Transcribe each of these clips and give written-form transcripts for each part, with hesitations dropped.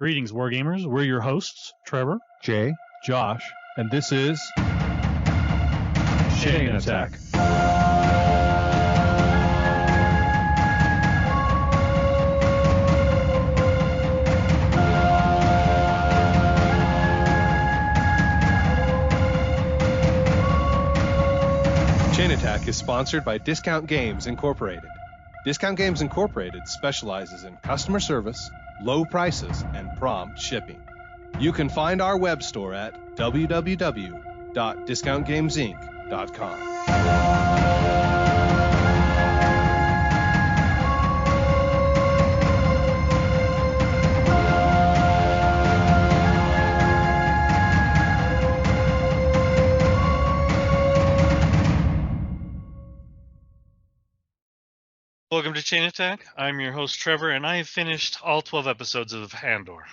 Greetings, Wargamers. We're your hosts, Trevor, Jay, Josh, and this is Chain Attack. Chain Attack is sponsored by Discount Games Incorporated. Discount Games Incorporated specializes in customer service, low prices, and prompt shipping. You can find our web store at www.discountgamesinc.com. Welcome to Chain Attack. I'm your host, Trevor, and I have finished all 12 episodes of Andor.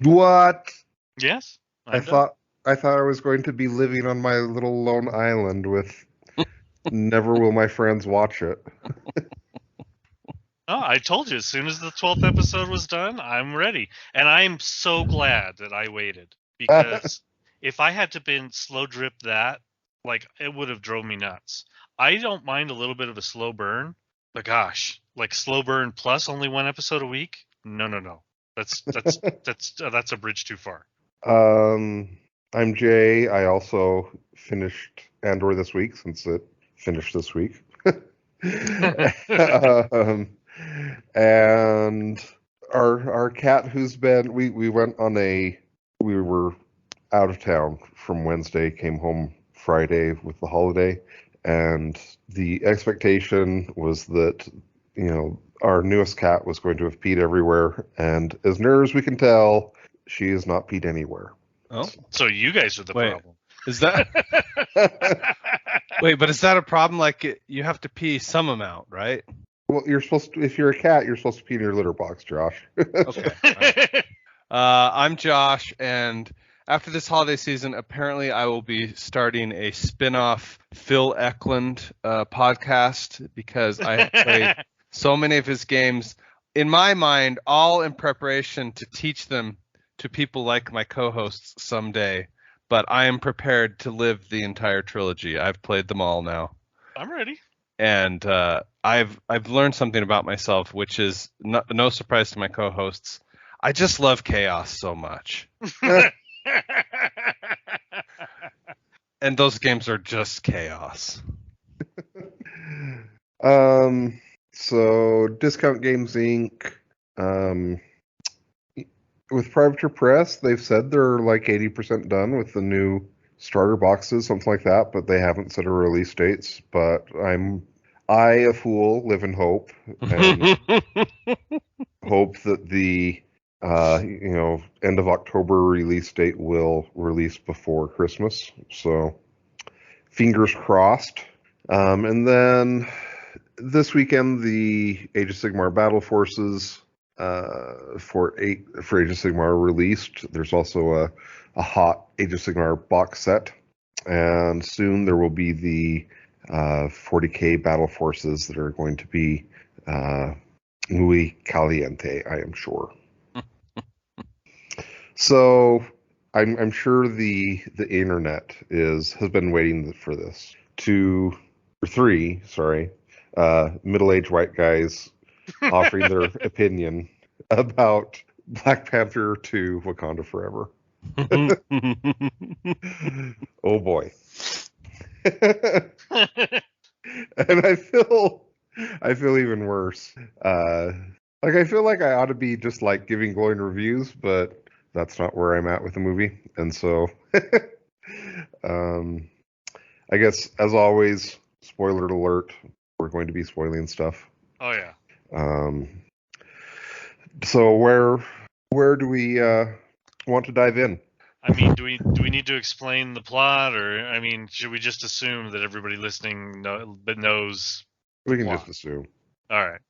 What? Yes? I thought I was going to be living on my little lone island with never will my friends watch it. Oh, I told you, as soon as the 12th episode was done, I'm ready. And I'm so glad that I waited. Because if I had to been slow drip that, like, it would have drove me nuts. I don't mind a little bit of a slow burn, but gosh, like slow burn plus only one episode a week? No. That's a bridge too far. I'm Jay. I also finished Andor this week since it finished this week. And our cat who's been we went on we were out of town from Wednesday, came home Friday with the holiday, and the expectation was that, you know, our newest cat was going to have peed everywhere, and as near as we can tell, she has not peed anywhere. Oh, So you guys are the problem. is that? Wait, but is that a problem? Like, you have to pee some amount, right? Well, you're supposed to, if you're a cat, you're supposed to pee in your litter box, Josh. Okay. Right. I'm Josh, and after this holiday season, apparently I will be starting a spin-off Phil Eklund podcast, because I have played so many of his games, in my mind, all in preparation to teach them to people like my co-hosts someday. But I am prepared to live the entire trilogy. I've played them all now. I'm ready. And I've learned something about myself, which is no surprise to my co-hosts. I just love chaos so much. And those games are just chaos. So Discount Games Inc. With Privateer Press, they've said they're like 80% done with the new starter boxes, something like that, but they haven't set a release dates. But I, a fool, live in hope, and hope that the end of October release date will release before Christmas. So fingers crossed. And then this weekend, the Age of Sigmar Battle Forces for Age of Sigmar are released. There's also a hot Age of Sigmar box set, and soon there will be the 40k Battle Forces that are going to be muy caliente, I am sure. So I'm sure the internet has been waiting for this. Three middle-aged white guys offering their opinion about Black Panther 2 Wakanda Forever. Oh boy. And I feel even worse. I feel like I ought to be just like giving glowing reviews, but that's not where I'm at with the movie. And so I guess, as always, spoiler alert, we're going to be spoiling stuff. Oh yeah. So where do we want to dive in? I mean, do we need to explain the plot, or I mean, should we just assume that everybody listening knows? We can just assume. All right.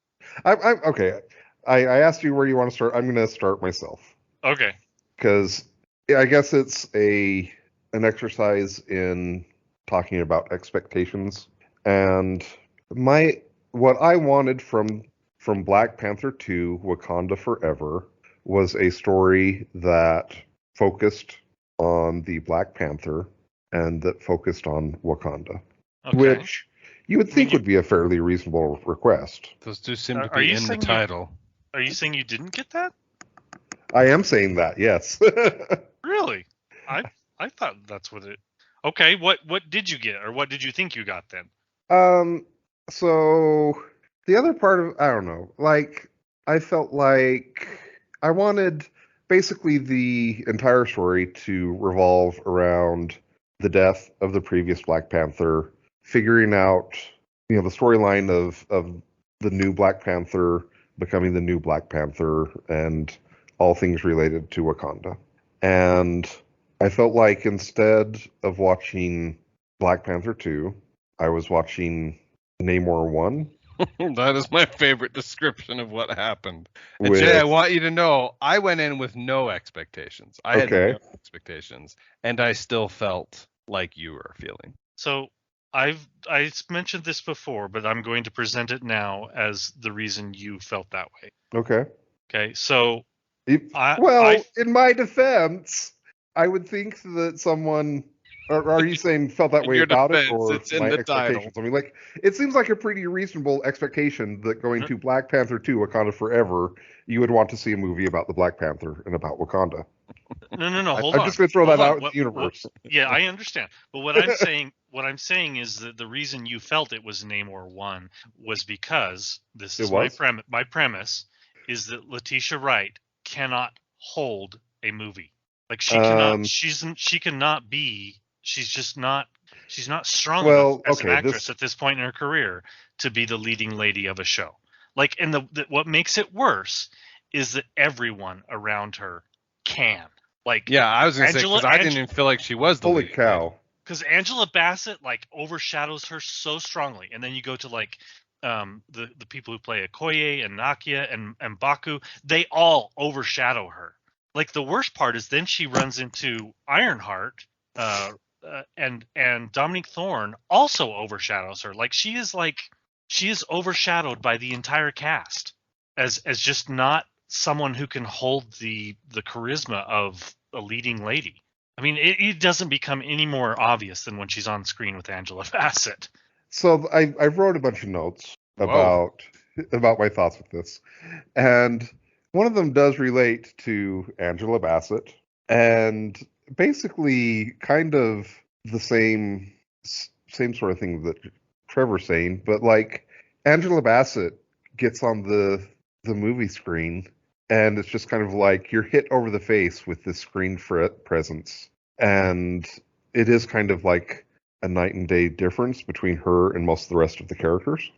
I'm okay. I asked you where you want to start. I'm going to start myself. Okay. Because I guess it's an exercise in talking about expectations, and what I wanted from Black Panther 2 Wakanda Forever was a story that focused on the Black Panther and that focused on Wakanda, Okay. which you would think you- would be a fairly reasonable request. Those do seem to Are be you in the saying you- title. Are you saying you didn't get that? I am saying that, yes. Really? I thought that's what it. Okay, what did you get, or what did you think you got then? So the other part of, I don't know, like, I felt like I wanted basically the entire story to revolve around the death of the previous Black Panther, figuring out, the storyline of the new Black Panther becoming the new Black Panther and all things related to Wakanda. And I felt like instead of watching Black Panther 2, I was watching Namor 1. That is my favorite description of what happened. And With, Jay, I want you to know, I went in with no expectations. I had Okay. no expectations, and I still felt like you were feeling. So I mentioned this before, but I'm going to present it now as the reason you felt that way. Okay. Okay, so Well, in my defense, I would think that someone, or are you saying felt that In way your about it, defense, or it's in my the expectations? title. I mean, like, it seems like a pretty reasonable expectation that going to Black Panther 2, Wakanda Forever, you would want to see a movie about the Black Panther and about Wakanda. no, hold on. I'm just going to throw Hold that on. out in the universe. Yeah, I understand. But what I'm saying is that the reason you felt it was Namor 1 was because this is my premise is that Letitia Wright cannot hold a movie. Like she cannot she's not strong enough as an actress at this point in her career to be the leading lady of a show. Like, and what makes it worse is that everyone around her can. Like, Yeah, I was going to say, because I didn't even feel like she was the Holy lead. cow. Because Angela Bassett, like, overshadows her so strongly. And then you go to, like, the people who play Okoye and Nakia and Baku, they all overshadow her. Like, the worst part is then she runs into Ironheart, and Dominique Thorne also overshadows her. Like, she is overshadowed by the entire cast as just not someone who can hold the charisma of a leading lady. I mean, it doesn't become any more obvious than when she's on screen with Angela Bassett. So I wrote a bunch of notes about my thoughts with this, and one of them does relate to Angela Bassett, and basically kind of the same sort of thing that Trevor's saying, but like Angela Bassett gets on the movie screen, and it's just kind of like you're hit over the face with this screen presence, and it is kind of like a night and day difference between her and most of the rest of the characters.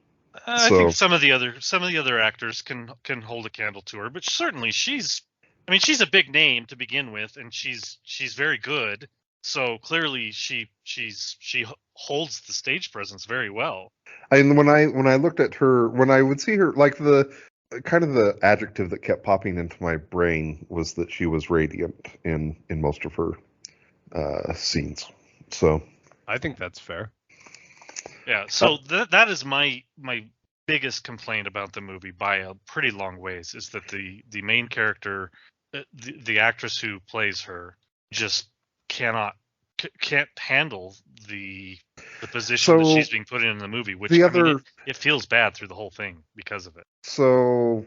I think some of the other actors can hold a candle to her, but certainly she's a big name to begin with, and she's very good. So clearly she holds the stage presence very well. And when I looked at her, when I would see her, like the kind of the adjective that kept popping into my brain was that she was radiant in most of her scenes. So I think that's fair. Yeah, so that is my biggest complaint about the movie by a pretty long ways, is that the main character, the actress who plays her, just can't handle the position that she's being put in the movie, which it feels bad through the whole thing because of it. So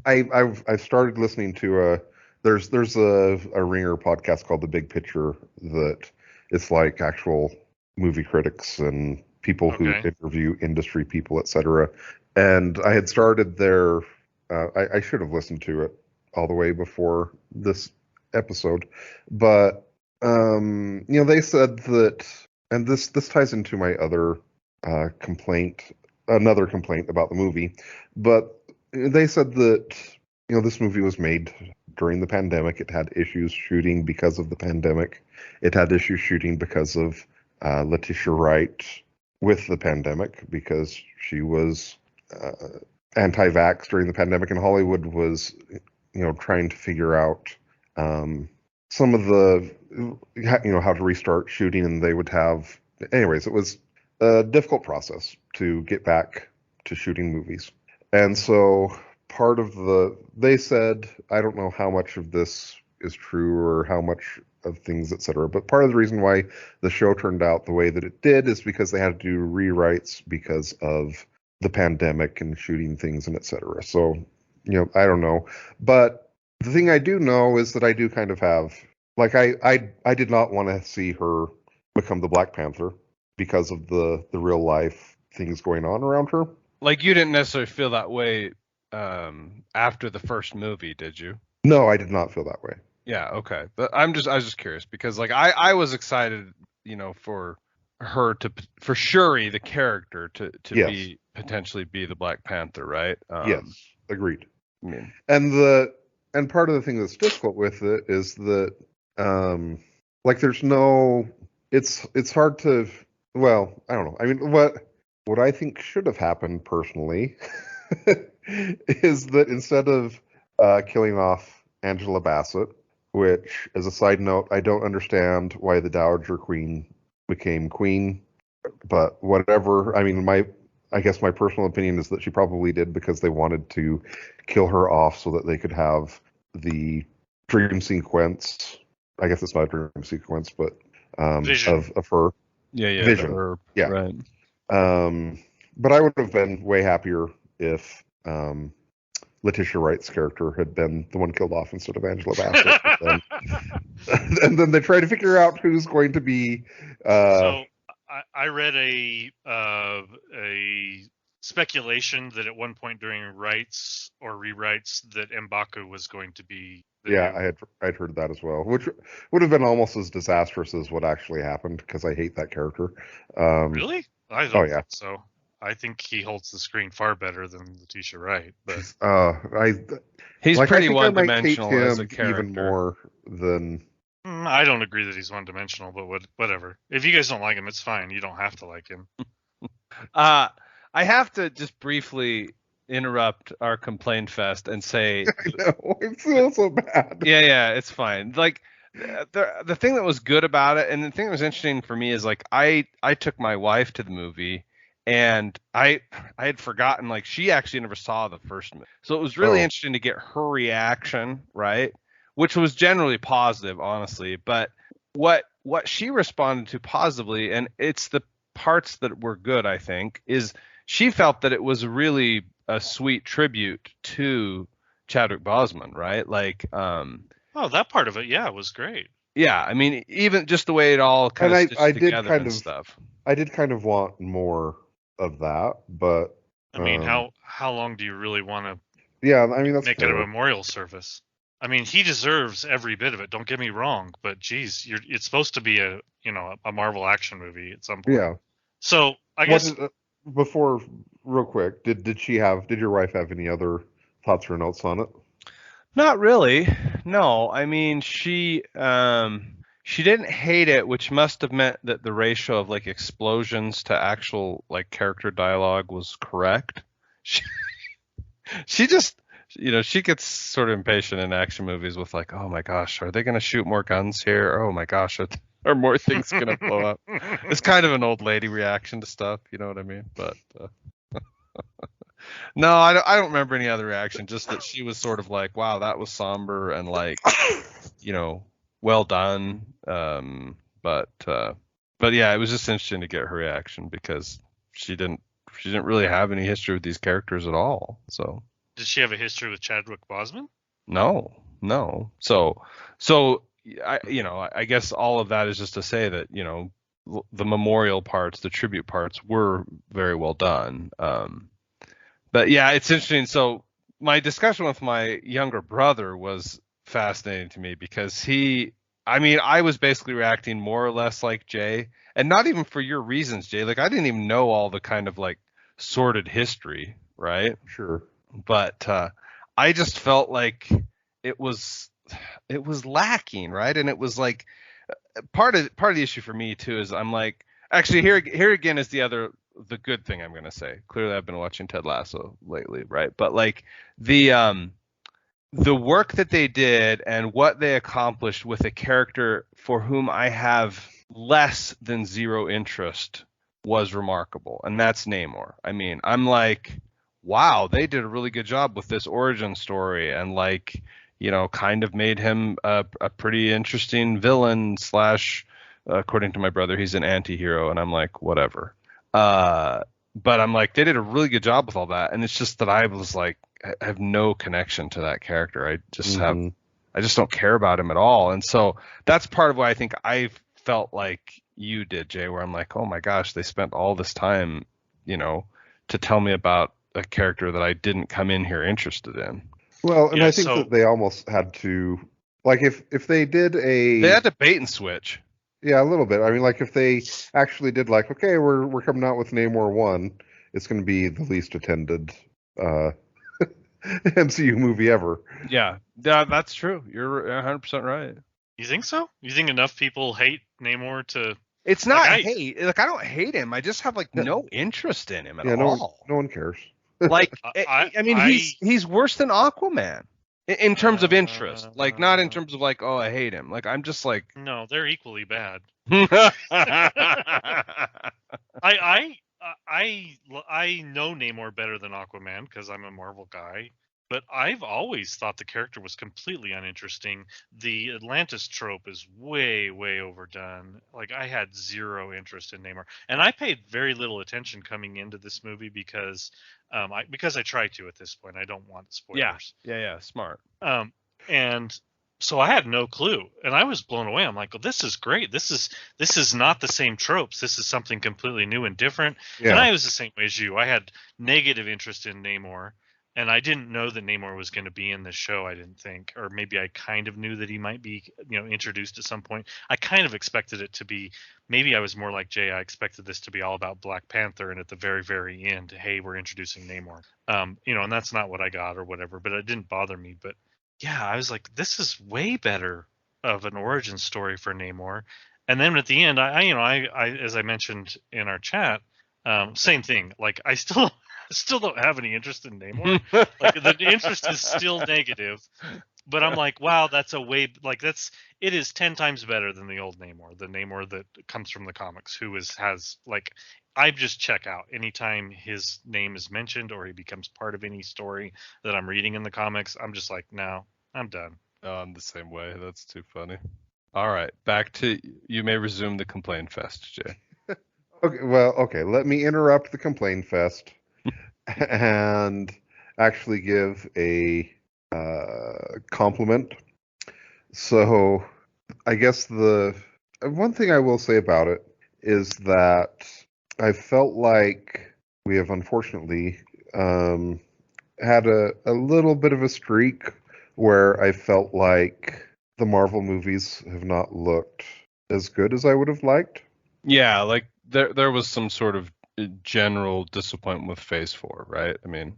I've started listening to there's a Ringer podcast called The Big Picture that it's like actual movie critics and people who interview industry people, etc. And I had started there. I should have listened to it all the way before this episode, but they said that, and this ties into my other another complaint about the movie, but they said that this movie was made during the pandemic. It had issues shooting because of the pandemic. It had issues shooting because of Letitia Wright with the pandemic, because she was anti-vax during the pandemic, and Hollywood was trying to figure out some of the how to restart shooting, and they would have, anyways, it was a difficult process to get back to shooting movies. And so part of they said, I don't know how much of this is true or how much of things, etc. But part of the reason why the show turned out the way that it did is because they had to do rewrites because of the pandemic and shooting things and etc. So, I don't know. But the thing I do know is that I do kind of have, like, I did not want to see her become the Black Panther because of the real life things going on around her. Like, you didn't necessarily feel that way after the first movie, did you? No, I did not feel that way. Yeah, okay. But I was just curious because, like, I was excited, for her for Shuri, the character, to Yes. potentially be the Black Panther, right? Yes, agreed. I mean, And part of the thing that's difficult with it is that, like, there's no, it's hard to, well, I don't know. I mean, what I think should have happened personally is that instead of killing off Angela Bassett, which, as a side note, I don't understand why the Dowager Queen became queen, but whatever. I mean, I guess my personal opinion is that she probably did because they wanted to kill her off so that they could have the dream sequence. I guess it's not a dream sequence, but Vision. of her. yeah, Vision. the herb, Yeah. right. But I would have been way happier if Letitia Wright's character had been the one killed off instead of Angela Bassett. And then they try to figure out who's going to be. So I read a speculation that at one point during writes or rewrites that M'Baku was going to be. I'd heard that as well, which would have been almost as disastrous as what actually happened because I hate that character. Really? I don't yeah. think so. I think he holds the screen far better than Letitia Wright, but He's pretty one-dimensional as a character. Even more than. I don't agree that he's one-dimensional, but whatever. If you guys don't like him, it's fine. You don't have to like him. I have to just briefly interrupt our complaint fest and say, I know, I feel so bad. Yeah, it's fine. Like, the thing that was good about it, and the thing that was interesting for me is, like, I took my wife to the movie, and I had forgotten, like, she actually never saw the first movie, so it was really interesting to get her reaction, right? Which was generally positive, honestly. But what she responded to positively, and it's the parts that were good, I think, is she felt that it was really a sweet tribute to Chadwick Boseman, right? Like, that part of it, yeah, was great. Yeah, I mean, even just the way it all kind of stitched together and stuff. I did kind of want more of that, but I mean, how long do you really want to? Yeah, I mean, that's make fair. it a memorial service. I mean, he deserves every bit of it. Don't get me wrong, but geez, it's supposed to be a Marvel action movie at some point. Yeah. So I guess before, real quick, did your wife have any other thoughts or notes on it? Not really. No, I mean, she didn't hate it, which must have meant that the ratio of, like, explosions to actual, like, character dialogue was correct. She just, she gets sort of impatient in action movies with, like, oh my gosh, are they going to shoot more guns here? Oh my gosh, are more things going to blow up? It's kind of an old lady reaction to stuff, you know what I mean? But no, I don't remember any other reaction. Just that she was sort of like, wow, that was somber and, like, well done. But yeah, it was just interesting to get her reaction because she didn't really have any history with these characters at all. So did she have a history with Chadwick Boseman? No. So I guess all of that is just to say that, the memorial parts, the tribute parts were very well done. But yeah, it's interesting. So my discussion with my younger brother was fascinating to me because I was basically reacting more or less like Jay, and not even for your reasons, Jay. Like, I didn't even know all the kind of, like, sordid history, right? Sure. But I just felt like it was lacking, right? And it was like part of the issue for me too is I'm like, actually here again is the good thing I'm going to say. Clearly I've been watching Ted Lasso lately, right? But, like, the work that they did and what they accomplished with a character for whom I have less than zero interest was remarkable. And that's Namor. I mean, I'm like, wow, they did a really good job with this origin story, and like, kind of made him a pretty interesting villain slash, according to my brother, he's an anti-hero, and I'm like, whatever. But I'm like, they did a really good job with all that, and it's just that I was like, I have no connection to that character. I just don't care about him at all, and so that's part of why I think I felt like you did, Jay, where I'm like, oh my gosh, they spent all this time, to tell me about a character that I didn't come in here interested in. Well, and Yeah, I think so- that they almost had to, like, if they did They had to bait and switch. yeah, a little bit. I mean, like, if they actually did, like, okay, we're coming out with Namor 1, it's going to be the least attended MCU movie ever. Yeah, that's true. You're 100% right. You think so? You think enough people hate Namor to? It's not Like, hate. Like, I don't hate him. I just have like no interest in him at Yeah, all. no one cares. Like, I- I mean, he's worse than Aquaman in terms of interest. Like, not in terms of like, oh, I hate him. Like, I'm just like, No, they're equally bad. yeah, I know Namor better than Aquaman because I'm a Marvel guy, but I've always thought the character was completely uninteresting. The Atlantis trope is way, way overdone. Like, I had zero interest in Namor, and I paid very little attention coming into this movie because I try to at this point. I don't want spoilers. smart. And so I had no clue, and I was blown away. I'm like, well, this is great. This is not the same tropes. This is something completely new and different. Yeah. And I was the same way as you. I had negative interest in Namor, and I didn't know that Namor was going to be in this show. I didn't think, or maybe I kind of knew that he might be, introduced at some point. I kind of expected it to be. Maybe I was more like Jay. I expected this to be all about Black Panther, and at the very, very end, hey, we're introducing Namor. And that's not what I got or whatever. But it didn't bother me. But yeah, I was like, this is way better of an origin story for Namor. And then at the end, I as I mentioned in our chat, same thing. Like, I still don't have any interest in Namor. Like, the interest is still negative. But I'm like, wow, it is 10 times better than the old Namor, the Namor that comes from the comics, I just check out anytime his name is mentioned or he becomes part of any story that I'm reading in the comics. I'm just like, no, I'm done. Oh, I'm the same way. That's too funny. All right, back to you. May resume the complaint fest, Jay. Okay. Let me interrupt the complain fest and actually give a compliment. So, I guess the one thing I will say about it is that I felt like we have unfortunately had a little bit of a streak where I felt like the Marvel movies have not looked as good as I would have liked. Yeah, like there was some sort of general disappointment with Phase 4, right? I mean,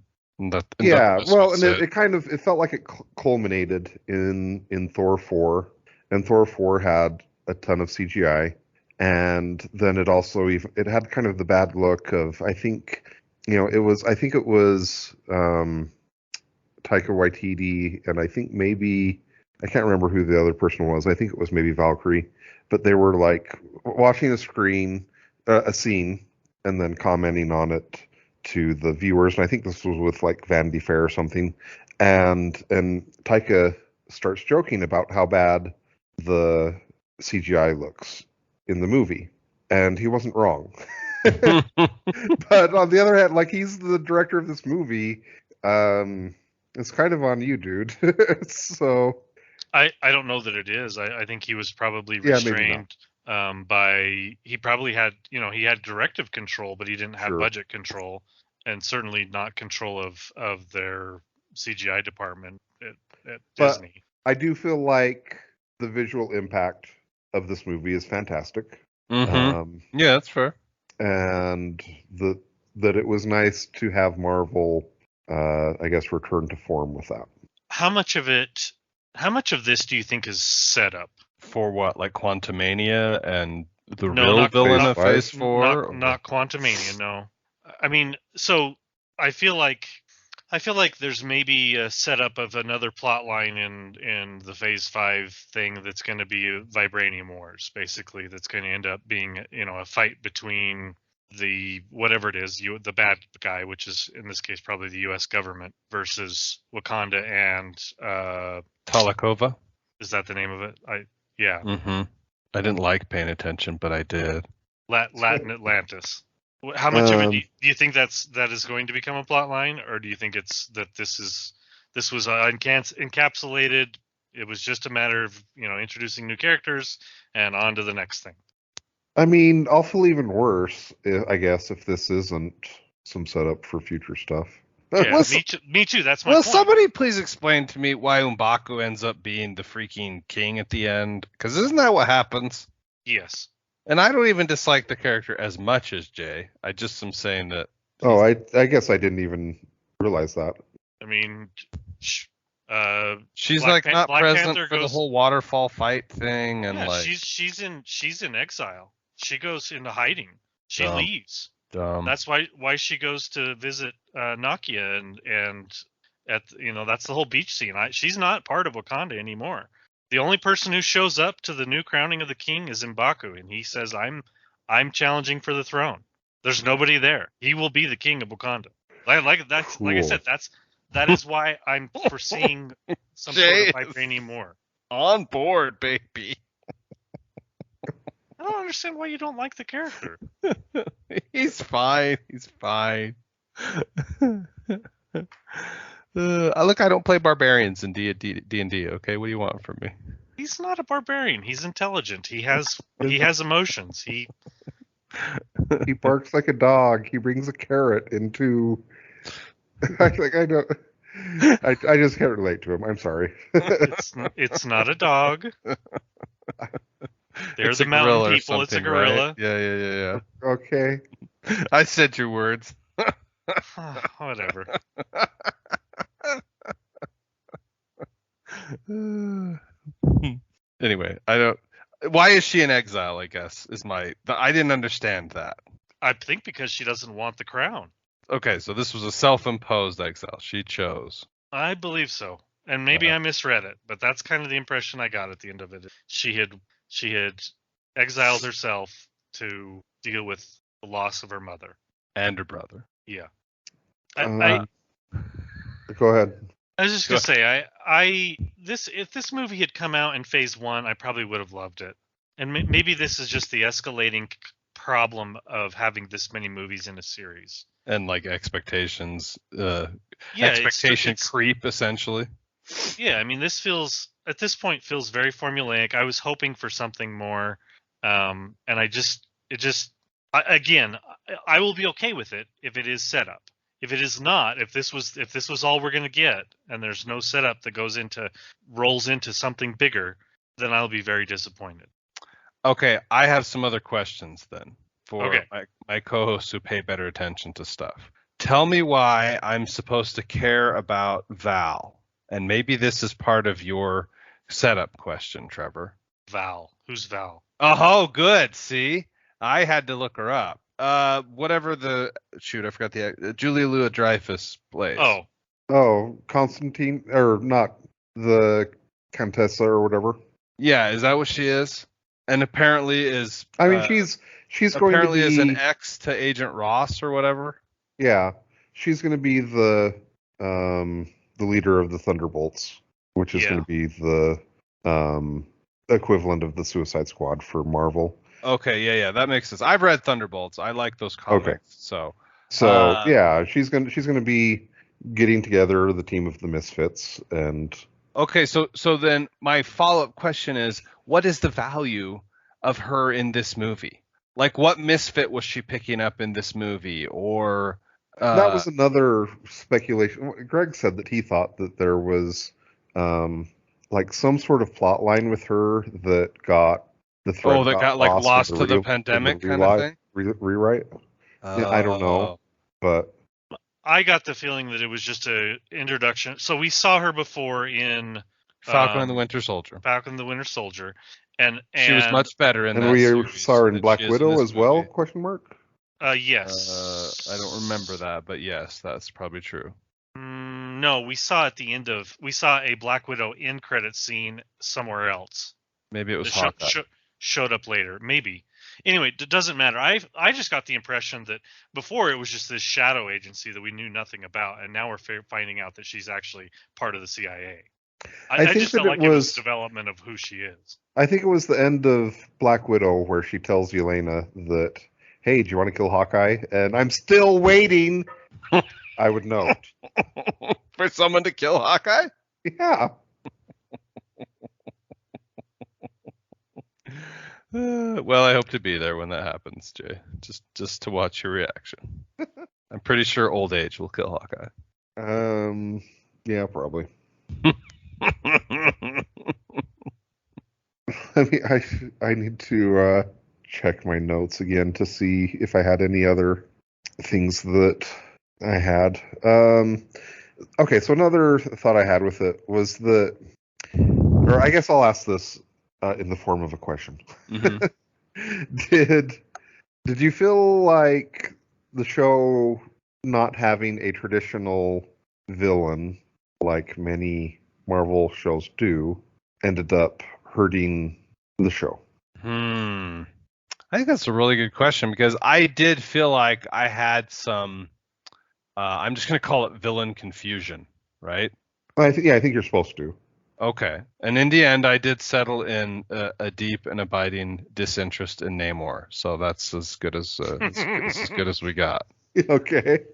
Yeah, well, and it felt like it culminated in Thor 4, and Thor 4 had a ton of CGI, and then it also it had kind of the bad look of, I think it was Taika Waititi, and I think maybe I can't remember who the other person was. I think it was maybe Valkyrie, but they were like watching a scene, and then commenting on it to the viewers, and I think this was with like Vanity Fair or something, and Taika starts joking about how bad the CGI looks in the movie, and he wasn't wrong. But on the other hand, like, he's the director of this movie, it's kind of on you, dude. So I don't know that it is. I think he was probably Yeah, maybe restrained he probably had, he had directive control, but he didn't have Sure. budget control, and certainly not control of their CGI department at But- Disney. I do feel like the visual impact of this movie is fantastic. Yeah, that's fair. And that it was nice to have Marvel, I guess, return to form with that. How much of this do you think is set up? For what, like Quantumania and the No, real not villain Phase of five. Phase 4? Not Quantumania, no. I mean, so I feel like there's maybe a setup of another plot line in the Phase 5 thing that's going to be Vibranium Wars, basically. That's going to end up being, a fight between the whatever it is, the bad guy, which is in this case probably the U.S. government, versus Wakanda and Talakova. is that the name of it? Yeah. Mm-hmm. I didn't like paying attention, but I did. Latin Atlantis. How much of it do you think that is going to become a plot line, or do you think it's that this was encapsulated? It was just a matter of introducing new characters and on to the next thing. I mean, I'll feel even worse, I guess, if this isn't some setup for future stuff. Yeah, me too. That's my point. Somebody please explain to me why M'Baku ends up being the freaking king at the end? Because isn't that what happens? Yes. And I don't even dislike the character as much as Jay. I just am saying that. Oh, I guess I didn't even realize that. I mean, she's Black not Black present Panther for the whole waterfall fight thing, and yeah, she's in exile. She goes into hiding. She leaves. That's why she goes to visit Nakia and that's the whole beach scene. She's not part of Wakanda anymore. The only person who shows up to the new crowning of the king is M'Baku, and he says, "I'm challenging for the throne." There's nobody there. He will be the king of Wakanda. Like I said, that is why I'm foreseeing some sort of vibranium war. On board, baby. I don't understand why you don't like the character. He's fine. Look, I don't play barbarians in D&D. Okay, what do you want from me? He's not a barbarian. He's intelligent. He has emotions. He barks like a dog. He brings a carrot into. I don't. I just can't relate to him. I'm sorry. It's not a dog. They're the mountain people. It's a gorilla. Right? Yeah. Okay. I said your words. Whatever. Anyway, I don't. Why is she in exile? I guess is I didn't understand that. I think because she doesn't want the crown. Okay, so this was a self-imposed exile. She chose. I believe so, and maybe I misread it, but that's kind of the impression I got at the end of it. She had exiled herself to deal with the loss of her mother and her brother. Yeah. Go ahead. I was just gonna say, if this movie had come out in Phase 1, I probably would have loved it. And maybe this is just the escalating problem of having this many movies in a series. And like expectations, expectation creep, essentially. Yeah, I mean, at this point feels very formulaic. I was hoping for something more, and I will be okay with it if it is set up. If it is not, if this was all we're gonna get, and there's no setup that rolls into something bigger, then I'll be very disappointed. Okay, I have some other questions then for Okay. my co-hosts who pay better attention to stuff. Tell me why I'm supposed to care about Val, and maybe this is part of your setup question, Trevor. Val, who's Val? Oh, good. See, I had to look her up. Whatever I forgot the Julia Louis-Dreyfus plays. Oh, Constantine, or not the Contessa or whatever. Yeah, is that what she is? And apparently is. I mean, she's going to be as an ex to Agent Ross or whatever. Yeah, she's going to be the leader of the Thunderbolts, which is going to be the equivalent of the Suicide Squad for Marvel. Okay, yeah, that makes sense. I've read Thunderbolts. I like those comics. Okay. So yeah, she's gonna be getting together the team of the Misfits and. Okay, so then my follow-up question is, what is the value of her in this movie? Like, what misfit was she picking up in this movie? Or that was another speculation. Greg said that he thought that there was like some sort of plot line with her that got the thread. That got like lost to the pandemic kind of thing. Rewrite. I don't know, but. I got the feeling that it was just an introduction. So we saw her before in Falcon and the Winter Soldier. And she was much better in that. And we series saw her in Black Widow as well? Question mark. Yes. I don't remember that, but yes, that's probably true. No, we saw a Black Widow end credit scene somewhere else. Maybe it was Hawkeye. Showed up later, maybe. Anyway, it doesn't matter. I just got the impression that before it was just this shadow agency that we knew nothing about, and now we're finding out that she's actually part of the CIA. I think just that felt it like it was was. development of who she is. I think it was the end of Black Widow where she tells Yelena that, "Hey, do you want to kill Hawkeye?" And I'm still waiting. I would note. For someone to kill Hawkeye? Yeah. Well, I hope to be there when that happens, Jay. Just to watch your reaction. I'm pretty sure old age will kill Hawkeye. Yeah, probably. I mean, I need to check my notes again to see if I had any other things that I had. Okay, so another thought I had with it was that, or I guess I'll ask this in the form of a question. Mhm. Did you feel like the show not having a traditional villain like many Marvel shows do ended up hurting the show? I think that's a really good question because I did feel like I had some. I'm just going to call it villain confusion, right? I think you're supposed to. Okay. And in the end, I did settle in a deep and abiding disinterest in Namor. So that's as good as as good as we got. Okay.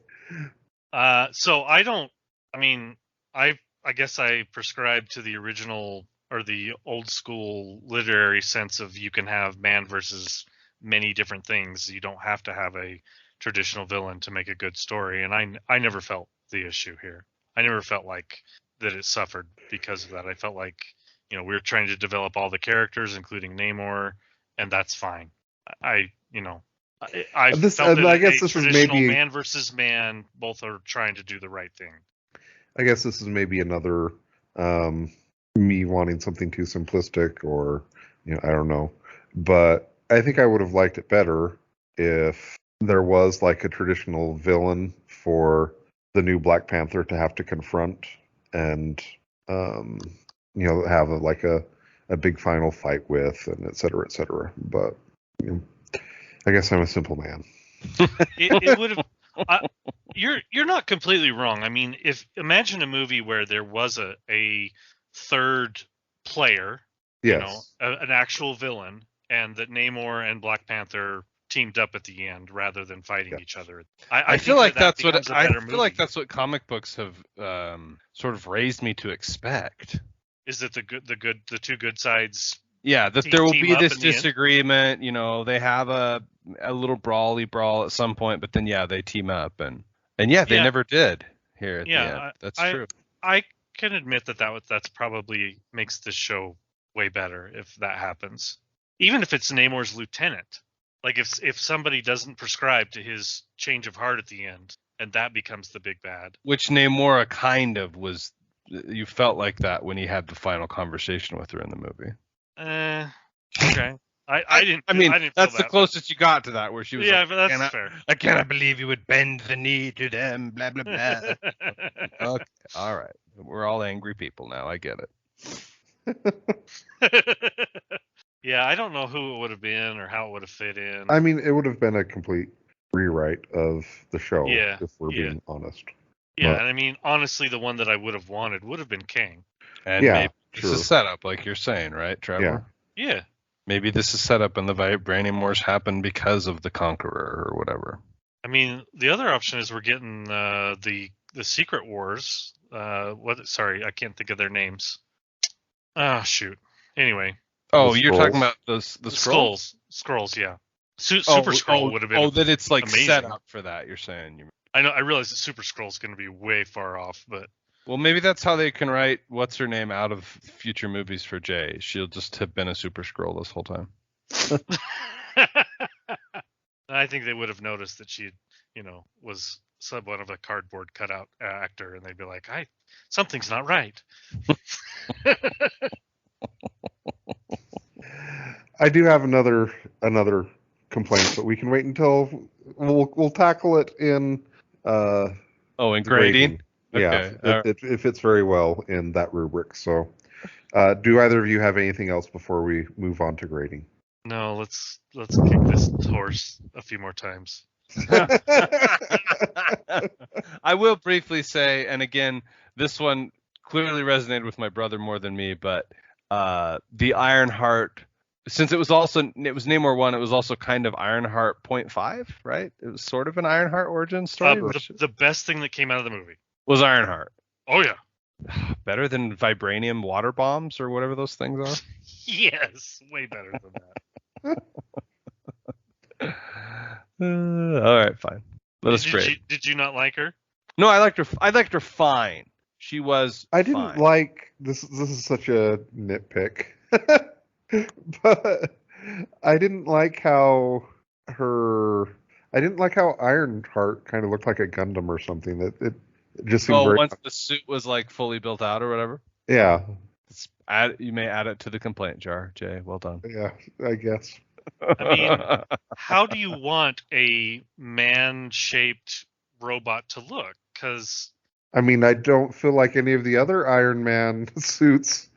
So I don't. I mean, I guess I prescribe to the original or the old school literary sense of you can have man versus many different things. You don't have to have a traditional villain to make a good story. And I never felt the issue here. I never felt like that it suffered because of that. I felt like, we were trying to develop all the characters, including Namor, and that's fine. I felt that I guess a this is traditional maybe. man versus man, both are trying to do the right thing. I guess this is maybe another me wanting something too simplistic, or I don't know. But I think I would have liked it better if there was like a traditional villain for the new Black Panther to have to confront and have a big final fight with, and et cetera, et cetera. But I guess I'm a simple man. It would have. You're not completely wrong. I mean, imagine a movie where there was a third player, Yes. an actual villain, and that Namor and Black Panther teamed up at the end rather than fighting each other. I think feel like that that's what becomes a I better feel like movie. that's what comic books have sort of raised me to expect. Is that the two good sides? Yeah, that there will team be up this in the end? disagreement. They have a little brawl at some point, but then they team up and they Yeah. never did here at the Yeah, end. That's true. I can admit that's probably makes this show way better if that happens. Even if it's Namor's lieutenant, like if somebody doesn't prescribe to his change of heart at the end, and that becomes the big bad. Which Namora kind of was. You felt like that when he had the final conversation with her in the movie. Okay. I didn't. I mean, I didn't that's feel the that, closest you got to that, where she was yeah, like, but that's fair. I cannot believe you would bend the knee to them, blah, blah, blah. Okay, all right. We're all angry people now. I get it. Yeah, I don't know who it would have been or how it would have fit in. I mean, it would have been a complete rewrite of the show, if we're being honest. Yeah, and I mean, honestly, the one that I would have wanted would have been King. And maybe this is set up, like you're saying, right, Trevor? Yeah. Maybe this is set up and the Vibranium Wars happen because of the Conqueror or whatever. I mean, the other option is we're getting the Secret Wars. Sorry, I can't think of their names. Ah, shoot. Anyway. Oh, you're talking about the Skrulls? Skrulls, yeah. Super Skrull would have been. Oh, that it's like amazing. set up for that. You're saying. I know. I realize that Super Skrull is going to be way far off, but. Well, maybe that's how they can write what's her name out of future movies for Jay. She'll just have been a Super Skrull this whole time. I think they would have noticed that she, was one of a cardboard cutout actor, and they'd be like, something's not right. I do have another complaint, but we can wait until we'll tackle it in in grading. Yeah, it fits very well in that rubric. So, do either of you have anything else before we move on to grading? No, let's kick this horse a few more times. I will briefly say, and again, this one clearly resonated with my brother more than me, but the Ironheart, since it was Namor 1, it was also kind of Ironheart 0.5, right? It was sort of an Ironheart origin story. The best thing that came out of the movie was Ironheart. Oh yeah. Better than vibranium water bombs or whatever those things are? Yes, way better than that. All right, fine. Let us grade. Did you not like her? No, I liked her. I liked her fine. She was. I didn't fine. like this. This is such a nitpick, but I didn't like how Ironheart kind of looked like a Gundam or something. It just seemed very. Once the suit was like fully built out or whatever. Yeah. You may add it to the complaint jar, Jay. Well done. Yeah, I guess. I mean, how do you want a man-shaped robot to look? Because I mean, I don't feel like any of the other Iron Man suits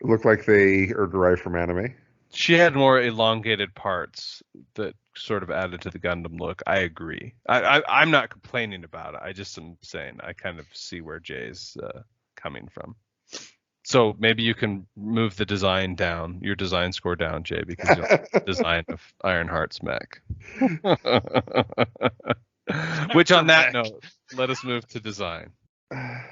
look like they are derived from anime. She had more elongated parts that sort of added to the Gundam look. I agree. I'm not complaining about it. I just am saying I kind of see where Jay's coming from. So maybe you can move the design down, your design score down, Jay, because you like the design of Ironheart's mech. Which, on that note, let us move to design. I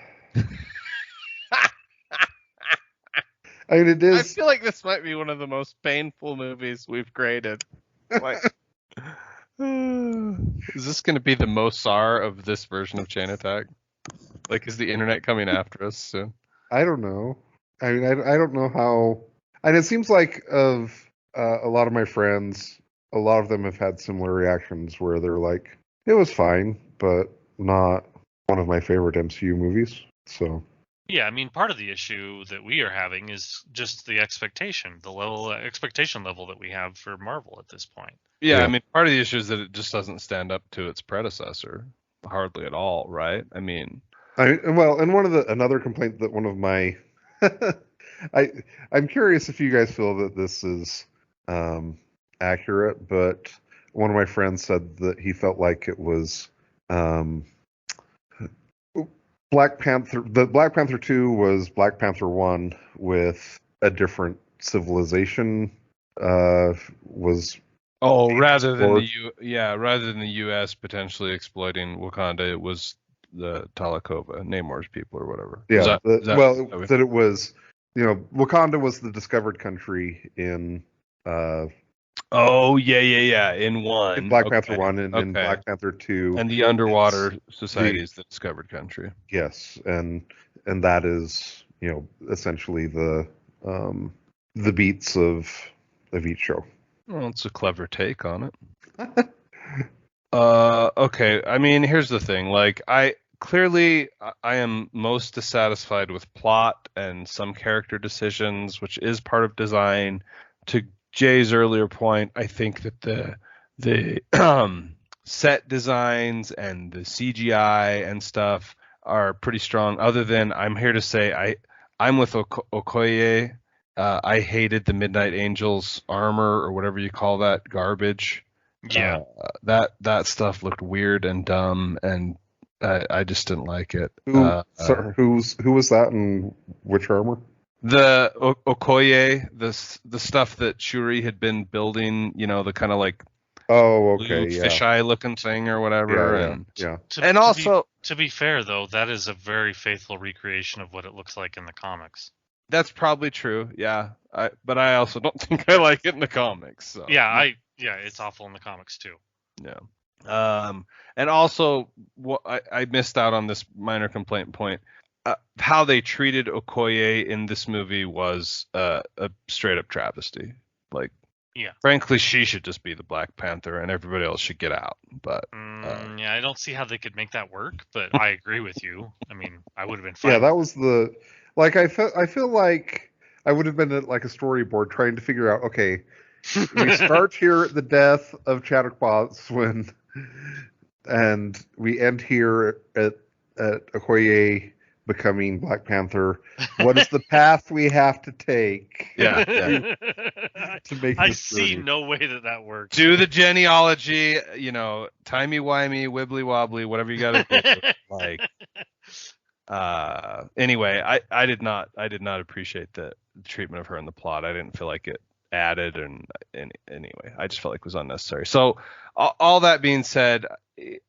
mean, it is. I feel like this might be one of the most painful movies we've created. Like, is this going to be the Mosar of this version of Chain Attack? Like, is the internet coming after us soon? I don't know. I mean, I don't know how. And it seems like of a lot of my friends, a lot of them have had similar reactions where they're like, it was fine, but not one of my favorite MCU movies. So. Yeah, I mean, part of the issue that we are having is just the expectation level that we have for Marvel at this point. Yeah, I mean, part of the issue is that it just doesn't stand up to its predecessor hardly at all, right? I mean, and another complaint that one of my, I'm curious if you guys feel that this is accurate, but one of my friends said that he felt like it was Black Panther. The Black Panther 2 was Black Panther 1 with a different civilization. Was rather than the U.S. potentially exploiting Wakanda, it was the Talakova, Namor's people or whatever. Yeah. That it was, Wakanda was the discovered country in. In one. In Black Panther 1 and in Black Panther 2. And the underwater society is the discovered country. Yes, and that is, essentially the beats of each show. Well, it's a clever take on it. Okay, I mean, here's the thing. Like, I am most dissatisfied with plot and some character decisions, which is part of design. To Jay's earlier point, I think that the set designs and the CGI and stuff are pretty strong. Other than, I'm here to say I'm with Okoye. I hated the Midnight Angels armor or whatever you call that garbage. Yeah, that stuff looked weird and dumb, and I just didn't like it. Who was that and which armor? The Okoye, the stuff that Shuri had been building, the kind of like fisheye looking thing or whatever. To be fair though, that is a very faithful recreation of what it looks like in the comics. That's probably true, yeah. But I also don't think I like it in the comics. So. Yeah, it's awful in the comics too. Yeah. And also, I missed out on this minor complaint point. How they treated Okoye in this movie was a straight up travesty. Like, frankly, she should just be the Black Panther, and everybody else should get out. But I don't see how they could make that work. But I agree with you. I mean, I would have been fine. Yeah, that was the like. I feel like I would have been at like a storyboard trying to figure out. Okay, we start here at the death of Chadwick and we end here at Okoye becoming Black Panther. What is the path we have to take Yeah. to make I this see journey? no way that works. Do the genealogy, timey-wimey, wibbly-wobbly, whatever you got to do. Like, anyway, I did not appreciate the treatment of her in the plot. I didn't feel like it added, and anyway, I just felt like it was unnecessary. So all that being said,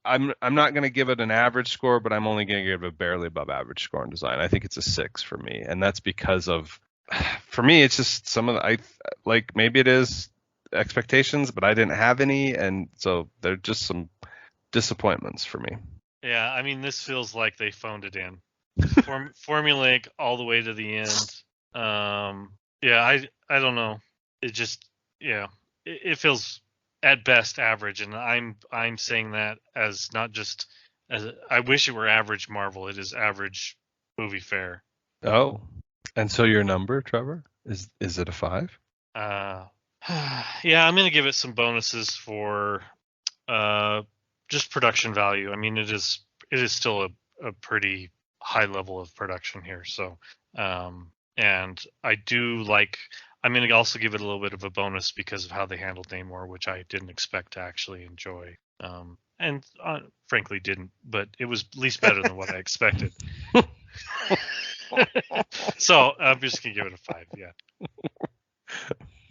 I'm not going to give it an average score, but I'm only going to give it a barely above average score in design. I think it's a 6 for me, and that's because of, for me, it's just some of the, maybe it is expectations, but I didn't have any, and so they're just some disappointments for me. Yeah, I mean, this feels like they phoned it in. Formulaic all the way to the end. Yeah, I don't know. It just, it feels at best average, and I'm saying that as not just as I wish it were average Marvel. It is average movie fare. Oh, and so your number, Trevor, is it a 5? Yeah, I'm gonna give it some bonuses for just production value. I mean, it is still a pretty high level of production here. So, and I do like. I'm going to also give it a little bit of a bonus because of how they handled Namor, which I didn't expect to actually enjoy, and frankly didn't. But it was at least better than what I expected. So I'm just going to give it a 5. Yeah.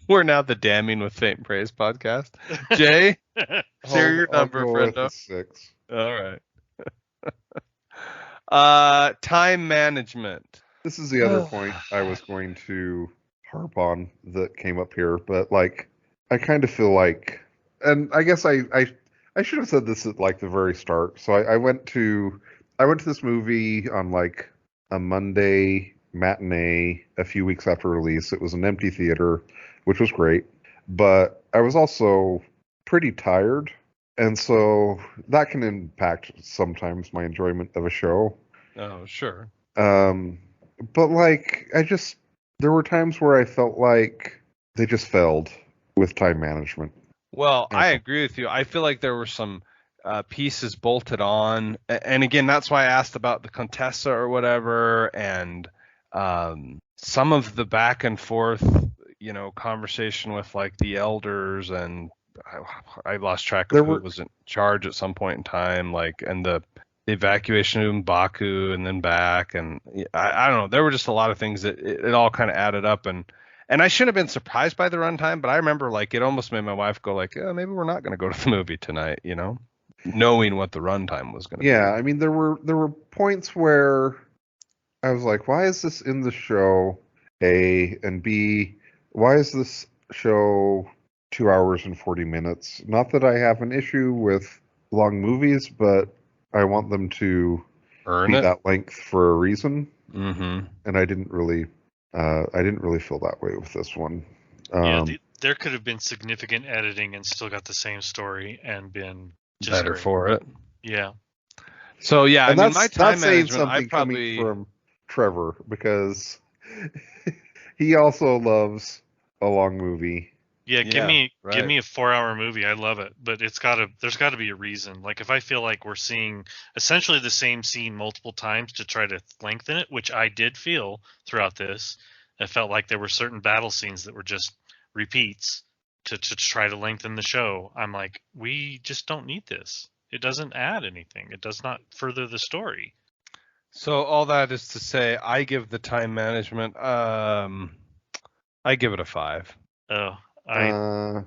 We're now the Damning with Faint Praise podcast. Jay, share your number, I'll go with friendo. a 6. All right. Time management. This is the other point I was going to harp on that came up here, but I kind of feel like, and I guess I should have said this at the very start. So I went to this movie on a Monday matinee a few weeks after release. It was an empty theater, which was great, but I was also pretty tired, and so that can impact sometimes my enjoyment of a show. Oh, sure. But there were times where I felt like they just failed with time management. Well, I agree with you. I feel like there were some pieces bolted on, and again, that's why I asked about the Contessa or whatever, and some of the back and forth, conversation with the elders, and I lost track of who was in charge at some point in time, and the evacuation of M'Baku and then back, and I don't know. There were just a lot of things that it all kind of added up, and I shouldn't have been surprised by the runtime, but I remember it almost made my wife go oh, maybe we're not going to go to the movie tonight, knowing what the runtime was going to be. Yeah, I mean there were points where I was like, why is this in the show? A, and B, why is this show 2 hours and 40 minutes? Not that I have an issue with long movies, but I want them to earn be it that length for a reason. Mm-hmm. And I didn't really feel that way with this one. There could have been significant editing and still got the same story and been just better great. for it. Yeah. So yeah, and my time management, I probably coming from Trevor, because he also loves a long movie. Yeah, give me a 4-hour movie. I love it, but there's got to be a reason. If I feel like we're seeing essentially the same scene multiple times to try to lengthen it, which I did feel throughout this, I felt like there were certain battle scenes that were just repeats to try to lengthen the show. I'm like, we just don't need this. It doesn't add anything. It does not further the story. So all that is to say, I give the time management, I give it a 5. Oh. I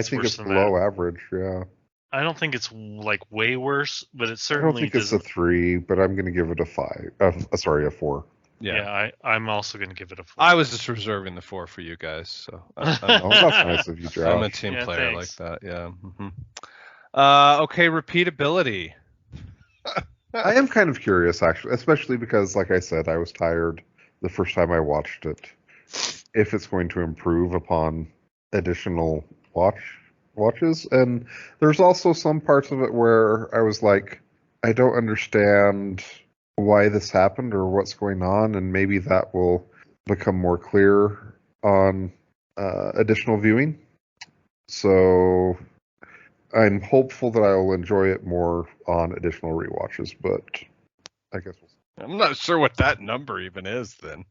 think it's below average. Yeah. I don't think it's way worse, but it certainly. I don't think it's a 3, but I'm going to give it a 5. A 4. Yeah, I'm also going to give it a 4. I was just reserving the 4 for you guys, so that's nice of you, Josh. I'm a team player thanks. like that. Yeah. Mm-hmm. Okay, repeatability. I am kind of curious, actually, especially because, like I said, I was tired the first time I watched it. If it's going to improve upon additional watches, and there's also some parts of it where I was like, I don't understand why this happened or what's going on, and maybe that will become more clear on additional viewing. So I'm hopeful that I will enjoy it more on additional rewatches, but I guess we'll see. I'm not sure what that number even is then.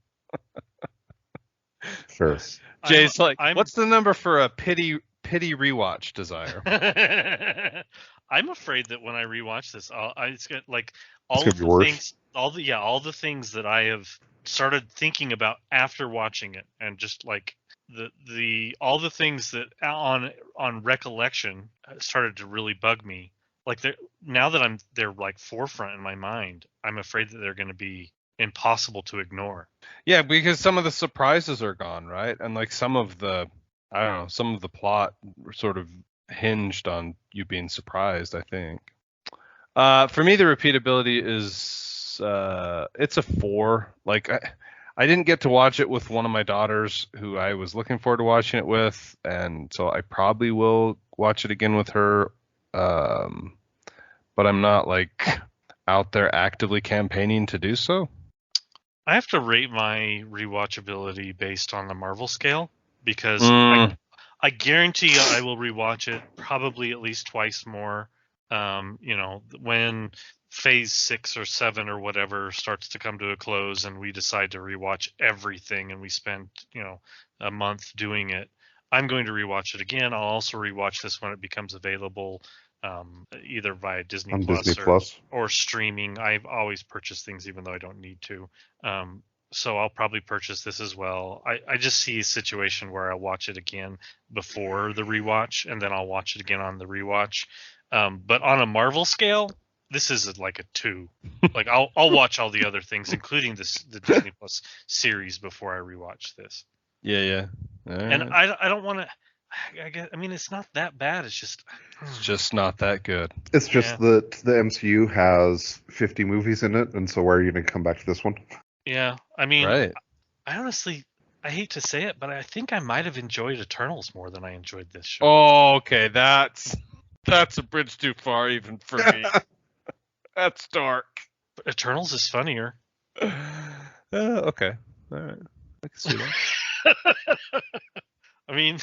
Sure. Jay's I'm- what's the number for a pity rewatch desire? I'm afraid that when I rewatch this, it's got like It's all gonna of be the worse. things, all the things that I have started thinking about after watching it, and just like all the things that on recollection started to really bug me. Like now that they're like forefront in my mind, I'm afraid that they're going to be impossible to ignore. Yeah, because some of the surprises are gone, right? And like some of the plot sort of hinged on you being surprised, I think. For me, the repeatability is it's a 4. Like I didn't get to watch it with one of my daughters who I was looking forward to watching it with, and so I probably will watch it again with her. But I'm not like out there actively campaigning to do so. I have to rate my rewatchability based on the Marvel scale because I guarantee I will rewatch it probably at least twice more. When phase 6 or 7 or whatever starts to come to a close and we decide to rewatch everything and we spend, a month doing it, I'm going to rewatch it again. I'll also rewatch this when it becomes available, either via Disney On Plus Disney or, Plus. or streaming. I've always purchased things even though I don't need to. So I'll probably purchase this as well. I just see a situation where I'll watch it again before the rewatch, and then I'll watch it again on the rewatch. But on a Marvel scale, this is like a 2. Like I'll watch all the other things, including the Disney Plus series, before I rewatch this. Yeah. And I don't want to. I mean, it's not that bad. It's just not that good. It's just that the MCU has 50 movies in it, and so why are you going to come back to this one? Yeah, I mean, right. I honestly, I hate to say it, but I think I might have enjoyed Eternals more than I enjoyed this show. Oh, okay. That's a bridge too far even for me. That's dark. But Eternals is funnier. Okay. All right. I can see that. I mean,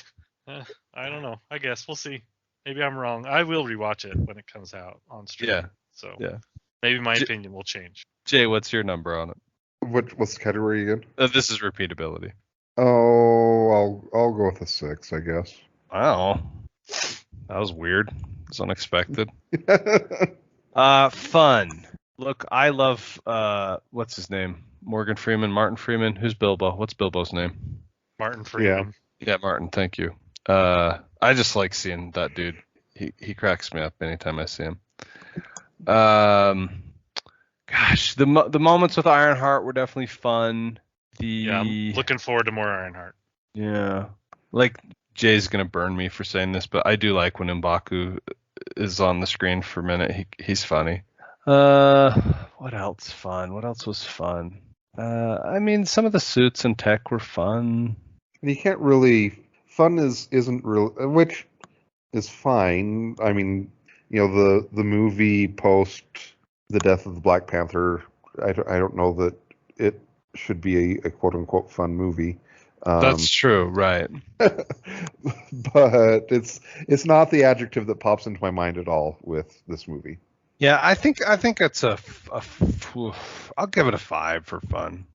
I don't know. I guess we'll see. Maybe I'm wrong. I will rewatch it when it comes out on stream. Yeah. So yeah. Maybe my opinion will change. Jay, what's your number on it? What's the category again? This is repeatability. Oh, I'll go with a 6, I guess. Wow. That was weird. It's unexpected. Fun. Look, I love what's his name? Martin Freeman. Who's Bilbo? What's Bilbo's name? Martin Freeman. Yeah, Martin, thank you. I just like seeing that dude. He cracks me up anytime I see him. Gosh, the moments with Ironheart were definitely fun. I'm looking forward to more Ironheart. Yeah. Like, Jay's gonna burn me for saying this, but I do like when M'Baku is on the screen for a minute. He's funny. What else fun? What else was fun? I mean, some of the suits and tech were fun. And you can't really. Fun isn't real, which is fine. I mean, the movie post the death of the Black Panther. I don't know that it should be a quote unquote fun movie. That's true, right? But it's not the adjective that pops into my mind at all with this movie. Yeah, I think it's I'll give it a 5 for fun.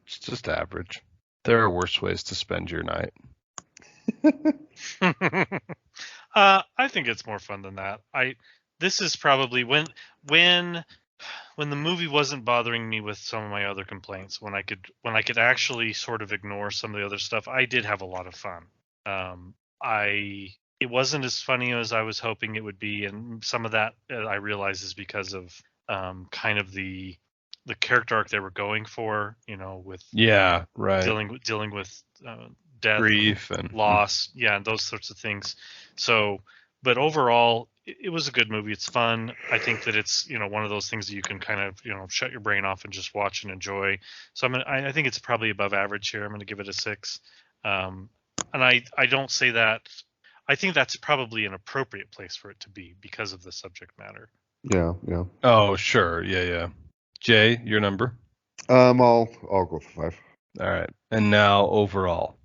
It's just average. There are worse ways to spend your night. I think it's more fun than that. This is probably when the movie wasn't bothering me with some of my other complaints, when I could actually sort of ignore some of the other stuff. I did have a lot of fun. It wasn't as funny as I was hoping it would be, and some of that I realize is because of kind of the character arc they were going for, with dealing with death, grief, and loss, and those sorts of things. So, but overall, it was a good movie. It's fun. I think that it's one of those things that you can kind of shut your brain off and just watch and enjoy. So I think it's probably above average here. I'm going to give it a 6. And I don't say that. I think that's probably an appropriate place for it to be because of the subject matter. Yeah. Oh, sure. Yeah. Jay, your number? I'll go for 5. All right. And now overall.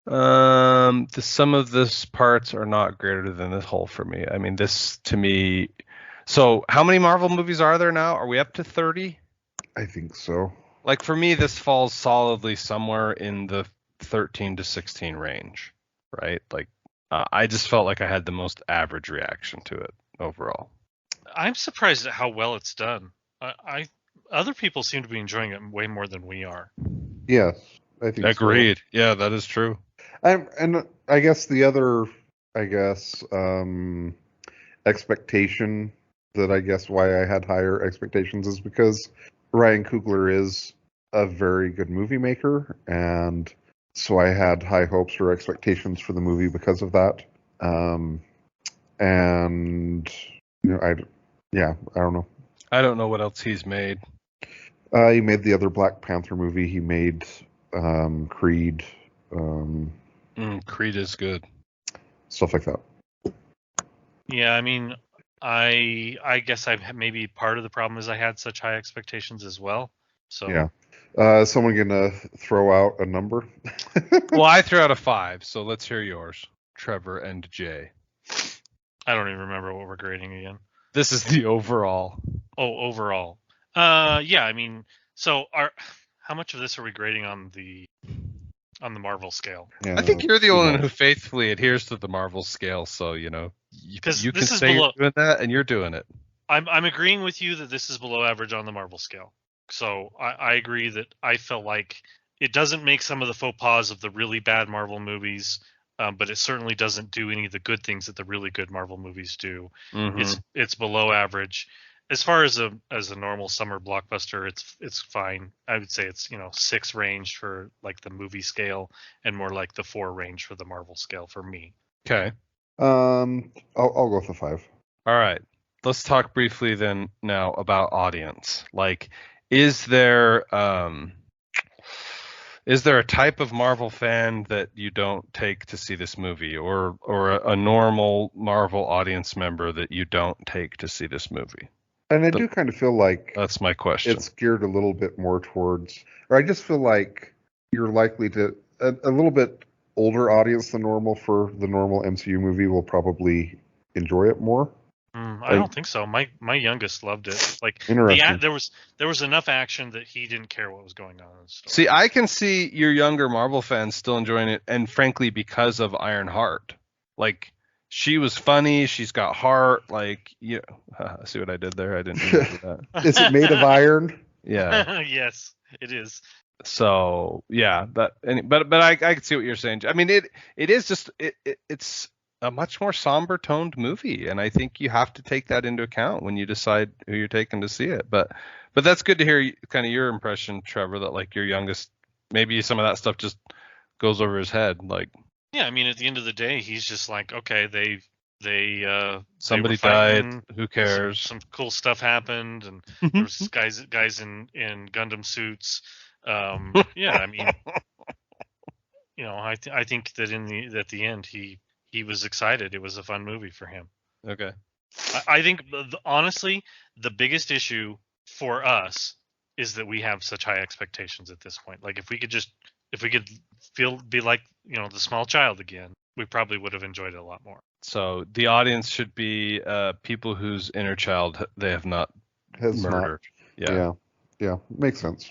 Some of this parts are not greater than this whole for me. I mean, this to me. So how many Marvel movies are there now? Are we up to 30? I think so. Like for me, this falls solidly somewhere in the 13 to 16 range, right? Like I just felt like I had the most average reaction to it overall. I'm surprised at how well it's done. I other people seem to be enjoying it way more than we are. Yes, I think Agreed. Yeah, that is true. And I guess the other, expectation that I guess why I had higher expectations is because Ryan Coogler is a very good movie maker, and so I had high hopes or expectations for the movie because of that. And I don't know. I don't know what else he's made. He made the other Black Panther movie. He made Creed, Creed is good. stuff like that. Yeah, I mean, I guess maybe part of the problem is I had such high expectations as well. So Yeah. Someone gonna throw out a number? Well, I threw out a 5, so let's hear yours, Trevor and Jay. I don't even remember what we're grading again. This is the overall. Oh, overall. Yeah, I mean, so how much of this are we grading on the Marvel scale? Yeah, I think you're the too only one much. who faithfully adheres to the Marvel scale, so you 'Cause you can this is say below- you're doing that, and you're doing it. I'm agreeing with you that this is below average on the Marvel scale. So I agree that I felt like it doesn't make some of the faux pas of the really bad Marvel movies, but it certainly doesn't do any of the good things that the really good Marvel movies do. Mhm. It's below average. As far as a normal summer blockbuster, it's fine. I would say it's 6 range for like the movie scale, and more like the 4 range for the Marvel scale for me. Okay. I'll go with a 5. All right. Let's talk briefly then now about audience. Like, is there a type of Marvel fan that you don't take to see this movie, or a normal Marvel audience member that you don't take to see this movie? And I do kind of feel like That's my question. it's geared a little bit more towards, or I just feel like you're likely to a little bit older audience than normal for the normal MCU movie will probably enjoy it more. I don't think so. My youngest loved it. Like Interesting. there was enough action that he didn't care what was going on in the story. See, I can see your younger Marvel fans still enjoying it, and frankly, because of Ironheart. Like, she was funny. She's got heart. Like, see what I did there? I didn't mean to do that. Is it made of iron? Yeah. Yes, it is. So yeah, but I can see what you're saying. I mean, it is just it's a much more somber toned movie, and I think you have to take that into account when you decide who you're taking to see it. But that's good to hear kind of your impression, Trevor, that like your youngest, maybe some of that stuff just goes over his head. Like, Yeah, I mean, at the end of the day, he's just like, okay, somebody they were fighting, died, who cares? Some cool stuff happened, and there was guys in Gundam suits. Yeah, I mean, I think that at the end he was excited. It was a fun movie for him. Okay. I think honestly, the biggest issue for us is that we have such high expectations at this point. Like if we could be like, the small child again, we probably would have enjoyed it a lot more. So the audience should be people whose inner child they have not Has murdered. not. Yeah, makes sense.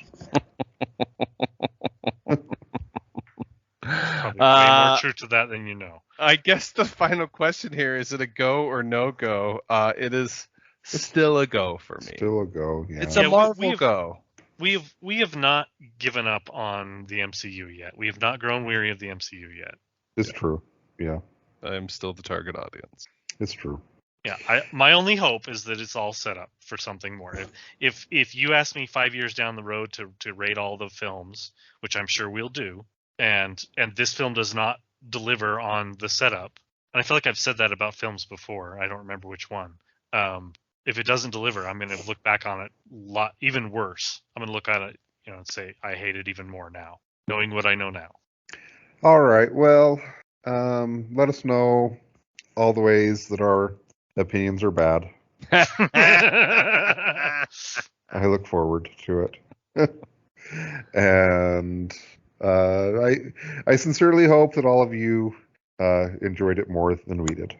Probably way more truth to that than you know. I guess the final question here is it a go or no go? It is still a go for me. Still a go. Yeah. It's a Marvel go. We have not given up on the MCU yet. We have not grown weary of the MCU yet. It's true. Yeah, I'm still the target audience. it's true. Yeah, my only hope is that it's all set up for something more. If you ask me 5 years down the road to rate all the films, which I'm sure we'll do, and this film does not deliver on the setup, and I feel like I've said that about films before. I don't remember which one. If it doesn't deliver, I'm going to look back on it even worse. I'm going to look at it, and say I hate it even more now, knowing what I know now. All right. Well, let us know all the ways that our opinions are bad. I look forward to it. And I sincerely hope that all of you enjoyed it more than we did.